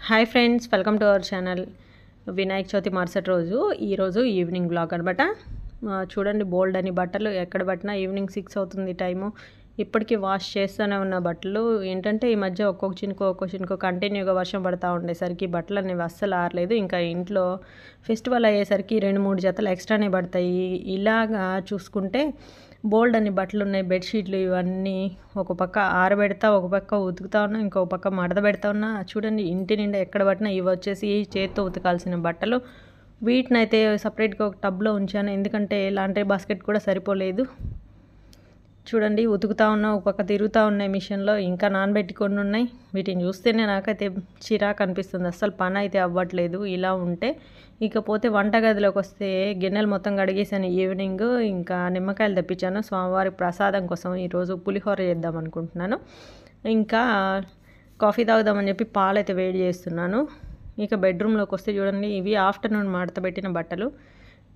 Hi friends, welcome to our channel. Vinayaka Chavithi మరుసటి రోజు ఈరోజు ఈవినింగ్ బ్లాగ్ అనమాట. చూడండి, బోల్డ్ అని బట్టలు ఎక్కడ పట్టినా ఈవినింగ్ 6 అవుతుంది టైము. ఇప్పటికీ వాష్ చేస్తూనే ఉన్న బట్టలు ఏంటంటే ఈ మధ్య ఒక్కొక్క చినుకో కంటిన్యూగా వర్షం పడతా ఉండేసరికి బట్టలు అనేవి అస్సలు ఆరలేదు. ఇంకా ఇంట్లో ఫెస్టివల్ అయ్యేసరికి 2-3 జతలు ఎక్స్ట్రానే పడతాయి. ఇలాగా చూసుకుంటే బోల్డ్ అని బట్టలు ఉన్నాయి. బెడ్షీట్లు ఇవన్నీ ఒక పక్క ఆరబెడతా, ఒక పక్క ఉతుకుతా ఉన్నా, ఇంకొక పక్క మడత పెడతా ఉన్నా. చూడండి, ఇంటి నిండా ఎక్కడ పట్టినా ఇవి వచ్చేసి చేతితో ఉతకాల్సిన బట్టలు. వీటిని అయితే సపరేట్గా ఒక టబ్లో ఉంచాను, ఎందుకంటే లాండ్రీ బాస్కెట్ కూడా సరిపోలేదు. చూడండి, ఉతుకుతా ఉన్నా, ఒక పక్క తిరుగుతూ ఉన్నాయి మిషన్లో, ఇంకా నానబెట్టుకొని ఉన్నాయి. వీటిని చూస్తేనే నాకైతే చిరాకు అనిపిస్తుంది. అస్సలు పని అయితే అవ్వట్లేదు ఇలా ఉంటే. ఇకపోతే వంటగదిలోకి వస్తే గిన్నెలు మొత్తం కడిగేసాను ఈవినింగ్. ఇంకా నిమ్మకాయలు తెప్పించాను స్వామివారి ప్రసాదం కోసం. ఈరోజు పులిహోర చేద్దాం అనుకుంటున్నాను. ఇంకా కాఫీ తాగుదామని చెప్పి పాలు అయితే వేడి చేస్తున్నాను. ఇక బెడ్రూమ్లోకి వస్తే చూడండి, ఇవి ఆఫ్టర్నూన్ మడత పెట్టిన బట్టలు.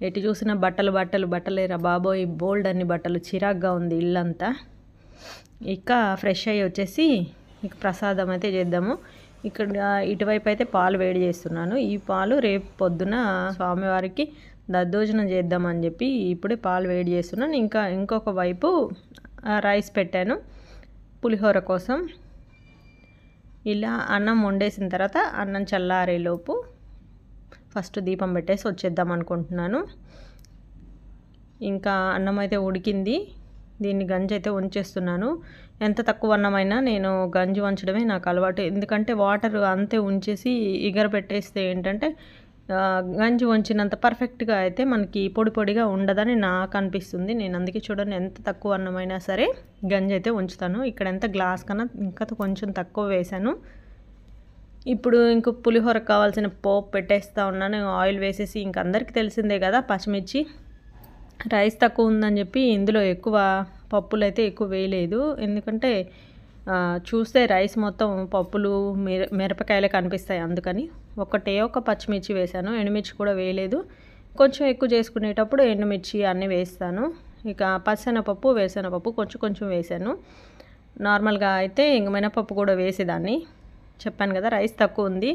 ఎటు చూసిన బట్టలేరా బాబోయ్, బోల్డ్ అన్ని బట్టలు. చిరాగ్గా ఉంది ఇల్లంతా. ఇక ఫ్రెష్ అయ్యి వచ్చేసి ఇక ప్రసాదం అయితే చేద్దాము. ఇక్కడ ఇటువైపు అయితే పాలు వేడి చేస్తున్నాను. ఈ పాలు రేపు పొద్దున స్వామివారికి దద్దోజనం చేద్దామని చెప్పి ఇప్పుడే పాలు వేడి చేస్తున్నాను. ఇంకా ఇంకొక వైపు రైస్ పెట్టాను పులిహోర కోసం. ఇలా అన్నం వండేసిన తర్వాత అన్నం చల్లారేలోపు ఫస్ట్ దీపం పెట్టేసి వచ్చేద్దాం అనుకుంటున్నాను. ఇంకా అన్నం అయితే ఉడికింది. దీన్ని గంజి అయితే ఉంచేస్తున్నాను. ఎంత తక్కువ అన్నమైనా నేను గంజి వంచడమే నాకు అలవాటు. ఎందుకంటే వాటర్ అంతే ఉంచేసి ఇగర పెట్టేస్తే ఏంటంటే గంజి వంచినంత పర్ఫెక్ట్గా అయితే మనకి పొడి పొడిగా ఉండదని నాకు అనిపిస్తుంది. నేను అందుకే చూడండి, ఎంత తక్కువ అన్నమైనా సరే గంజి అయితే ఉంచుతాను. ఇక్కడ ఎంత గ్లాస్ కన్నా ఇంకా కొంచెం తక్కువ వేశాను. ఇప్పుడు ఇంకో పులిహోరకు కావాల్సిన పోపు పెట్టేస్తూ ఉన్నాను. ఆయిల్ వేసేసి, ఇంక అందరికీ తెలిసిందే కదా, పచ్చిమిర్చి. రైస్ తక్కువ ఉందని చెప్పి ఇందులో ఎక్కువ పప్పులు అయితే ఎక్కువ వేయలేదు. ఎందుకంటే చూస్తే రైస్ మొత్తం పప్పులు మిరపకాయలే కనిపిస్తాయి. అందుకని ఒక పచ్చిమిర్చి వేశాను. ఎండుమిర్చి కూడా వేయలేదు. కొంచెం ఎక్కువ చేసుకునేటప్పుడు ఎండుమిర్చి అన్నీ వేస్తాను. ఇక పచ్చెనపప్పు వేరుశనగపప్పు కొంచెం వేసాను. నార్మల్గా అయితే ఇంక మినపప్పు కూడా వేసేదాన్ని. చెప్పాను కదా, రైస్ తక్కువ ఉంది,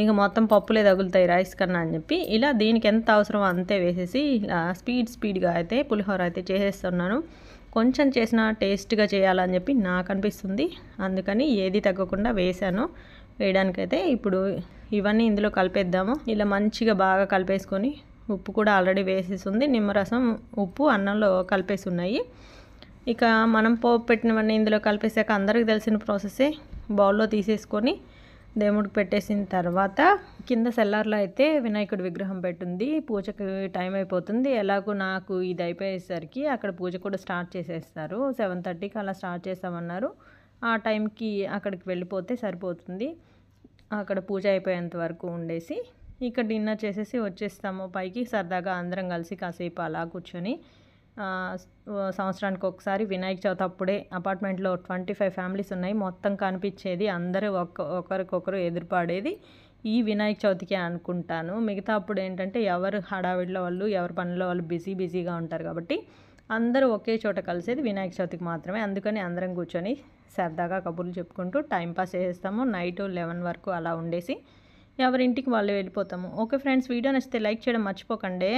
ఇంకా మొత్తం పప్పులే తగులుతాయి రైస్ కన్నా అని చెప్పి ఇలా దీనికి ఎంత అవసరమో అంతే వేసేసి స్పీడ్గా అయితే పులిహోర అయితే చేసేస్తున్నాను. కొంచెం చేసినా టేస్ట్గా చేయాలని చెప్పి నాకు అనిపిస్తుంది. అందుకని ఏది తగ్గకుండా వేసాను. వేయడానికైతే ఇప్పుడు ఇవన్నీ ఇందులో కలిపేద్దాము. ఇలా మంచిగా బాగా కలిపేసుకొని, ఉప్పు కూడా ఆల్రెడీ వేసేసింది, నిమ్మరసం, ఉప్పు అన్నంలో కలిపేసి ఉన్నాయి. ఇక మనం పోపు పెట్టినవన్నీ ఇందులో కలిపేసాక అందరికీ తెలిసిన ప్రాసెసే. బౌల్లో తీసేసుకొని దేవుడికి పెట్టేసిన తర్వాత కింద సెల్లార్లో అయితే వినాయకుడి విగ్రహం పెట్టుంది. పూజకి టైం అయిపోతుంది. ఎలాగో నాకు ఇది అయిపోయేసరికి అక్కడ పూజ కూడా స్టార్ట్ చేసేస్తారు. 7:30కి అలా స్టార్ట్ చేస్తామన్నారు. ఆ టైంకి అక్కడికి వెళ్ళిపోతే సరిపోతుంది. అక్కడ పూజ అయిపోయేంత వరకు ఉండేసి ఇక్కడ డిన్నర్ చేసేసి వచ్చేస్తాము పైకి. సరదాగా అందరం కలిసి కాసేపు అలా కూర్చొని సంవత్సరానికి ఒకసారి వినాయక చవితి అప్పుడే అపార్ట్మెంట్లో 25 ఫ్యామిలీస్ ఉన్నాయి. మొత్తం కనిపించేది, అందరూ ఒకరికొకరు ఎదురుపడేది ఈ వినాయక చవితికి అనుకుంటాను. మిగతా అప్పుడు ఏంటంటే ఎవరు హడావిడిలో వాళ్ళు, ఎవరి పనుల్లో వాళ్ళు బిజీగా ఉంటారు కాబట్టి అందరూ ఒకే చోట కలిసేది వినాయక చవితికి మాత్రమే. అందుకని అందరం కూర్చొని సరదాగా కబుర్లు చెప్పుకుంటూ టైంపాస్ చేసేస్తాము. నైట్ 11 వరకు అలా ఉండేసి ఎవరింటికి వాళ్ళు వెళ్ళిపోతాము. ఓకే ఫ్రెండ్స్, వీడియో నచ్చితే లైక్ చేయడం మర్చిపోకండి.